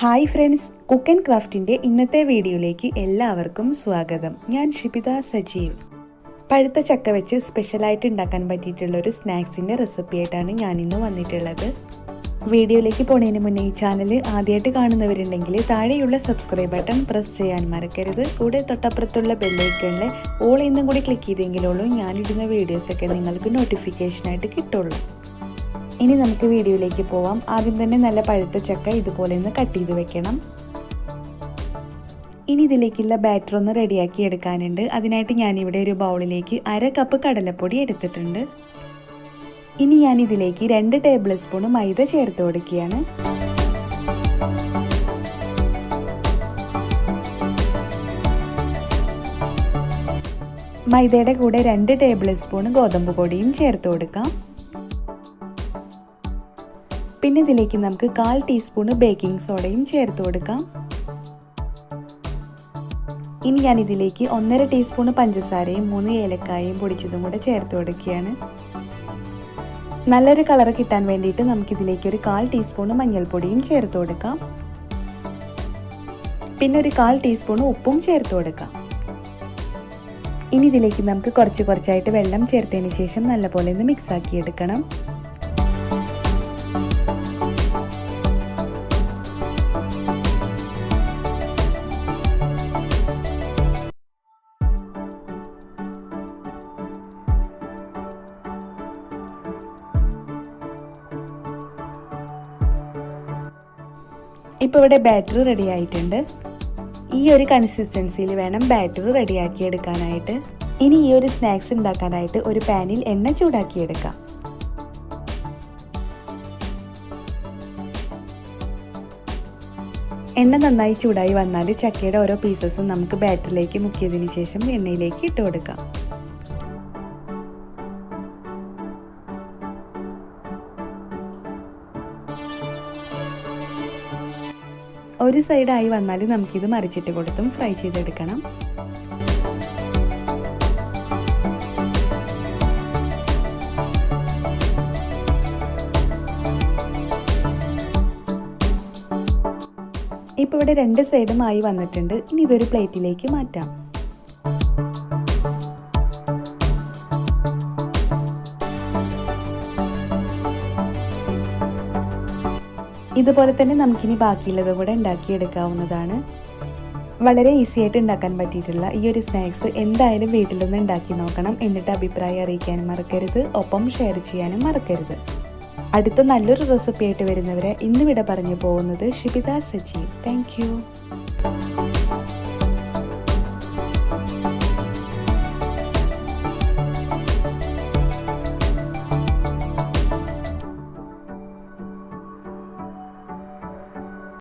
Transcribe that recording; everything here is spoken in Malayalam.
ഹായ് ഫ്രണ്ട്സ്, കുക്ക് ആൻഡ് ക്രാഫ്റ്റിൻ്റെ ഇന്നത്തെ വീഡിയോയിലേക്ക് എല്ലാവർക്കും സ്വാഗതം. ഞാൻ ഷിപിത സജീവ്. പഴുത്ത ചക്ക വെച്ച് സ്പെഷ്യലായിട്ട് ഉണ്ടാക്കാൻ പറ്റിയിട്ടുള്ള ഒരു സ്നാക്സിൻ്റെ റെസിപ്പി ആയിട്ടാണ് ഞാനിന്ന് വന്നിട്ടുള്ളത്. വീഡിയോയിലേക്ക് പോണതിന് മുന്നേ ഈ ചാനൽ ആദ്യമായിട്ട് കാണുന്നവരുണ്ടെങ്കിൽ താഴെയുള്ള സബ്സ്ക്രൈബ് ബട്ടൺ പ്രസ് ചെയ്യാൻ മറക്കരുത്. കൂടെ തൊട്ടപ്പുറത്തുള്ള ബെല്ലൈക്കണിലെ ഓൾ എന്നും കൂടി ക്ലിക്ക് ചെയ്തെങ്കിലുള്ളൂ ഞാനിടുന്ന വീഡിയോസൊക്കെ നിങ്ങൾക്ക് നോട്ടിഫിക്കേഷനായിട്ട് കിട്ടുള്ളൂ. ഇനി നമുക്ക് വീഡിയോയിലേക്ക് പോവാം. ആദ്യം തന്നെ നല്ല പഴുത്ത ചക്ക ഇതുപോലെ ഒന്ന് കട്ട് ചെയ്ത് വെക്കണം. ഇനി ഇതിലേക്കുള്ള ബാറ്റർ ഒന്ന് റെഡിയാക്കി എടുക്കാനുണ്ട്. അതിനായിട്ട് ഞാനിവിടെ ഒരു ബൗളിലേക്ക് 1/2 കപ്പ് കടലപ്പൊടി എടുത്തിട്ടുണ്ട്. ഇനി ഞാനിതിലേക്ക് 2 ടേബിൾ സ്പൂൺ മൈദ ചേർത്ത് കൊടുക്കുകയാണ്. മൈദയുടെ കൂടെ 2 ടേബിൾ സ്പൂൺ ഗോതമ്പ് പൊടിയും ചേർത്ത് കൊടുക്കാം. പിന്നെ ഇതിലേക്ക് നമുക്ക് 1/4 ടീസ്പൂൺ ബേക്കിംഗ് സോഡയും ചേർത്ത് കൊടുക്കാം. ഇനി ഞാൻ ഇതിലേക്ക് 1/2 ടീസ്പൂൺ പഞ്ചസാരയും 3 ഏലക്കായയും പൊടിച്ചതും കൂടെ ചേർത്ത് കൊടുക്കുകയാണ്. നല്ലൊരു കളർ കിട്ടാൻ വേണ്ടിയിട്ട് നമുക്കിതിലേക്ക് ഒരു 1/4 ടീസ്പൂൺ മഞ്ഞൾപ്പൊടിയും ചേർത്ത് കൊടുക്കാം. പിന്നെ ഒരു 1/4 ടീസ്പൂൺ ഉപ്പും ചേർത്ത് കൊടുക്കാം. ഇനി ഇതിലേക്ക് നമുക്ക് കുറച്ചായിട്ട് വെള്ളം ചേർത്തതിന് ശേഷം നല്ലപോലെ ഒന്ന് മിക്സ് ആക്കി എടുക്കണം. ഇപ്പോൾ ഇവിടെ ബാറ്റർ റെഡി ആയിട്ടുണ്ട്. ഈ ഒരു കൺസിസ്റ്റൻസിയിൽ വേണം ബാറ്റർ റെഡിയാക്കി എടുക്കാനായിട്ട്. ഇനി ഈ ഒരു സ്നാക്സ് ഉണ്ടാക്കാനായിട്ട് ഒരു പാനിൽ എണ്ണ ചൂടാക്കിയെടുക്കാം. എണ്ണ നന്നായി ചൂടായി വന്നാൽ ചക്കയുടെ ഓരോ പീസസും നമുക്ക് ബാറ്ററിലേക്ക് മുക്കിയതിന് ശേഷം എണ്ണയിലേക്ക് ഇട്ട് കൊടുക്കാം. ഒരു സൈഡായി വന്നാൽ നമുക്കിത് മറിച്ചിട്ട് കൊടുത്തും ഫ്രൈ ചെയ്തെടുക്കണം. ഇപ്പോൾ ഇവിടെ 2 സൈഡും ആയി വന്നിട്ടുണ്ട്. ഇനി ഇതൊരു പ്ലേറ്റിലേക്ക് മാറ്റാം. ഇതുപോലെ തന്നെ നമുക്കിനി ബാക്കിയുള്ളത് കൂടെ ഉണ്ടാക്കിയെടുക്കാവുന്നതാണ്. വളരെ ഈസി ആയിട്ട് ഉണ്ടാക്കാൻ പറ്റിയിട്ടുള്ള ഈ ഒരു സ്നാക്സ് എന്തായാലും വീട്ടിലൊന്ന് ഉണ്ടാക്കി നോക്കണം. എന്നിട്ട് അഭിപ്രായം അറിയിക്കാൻ മറക്കരുത്. ഒപ്പം ഷെയർ ചെയ്യാനും മറക്കരുത്. അടുത്ത നല്ലൊരു റെസിപ്പി ആയിട്ട് വരുന്നവരെ ഇന്ന് ഇവിടെ പറഞ്ഞു പോകുന്നത് ഷിപിത സജീവ്. Thank you.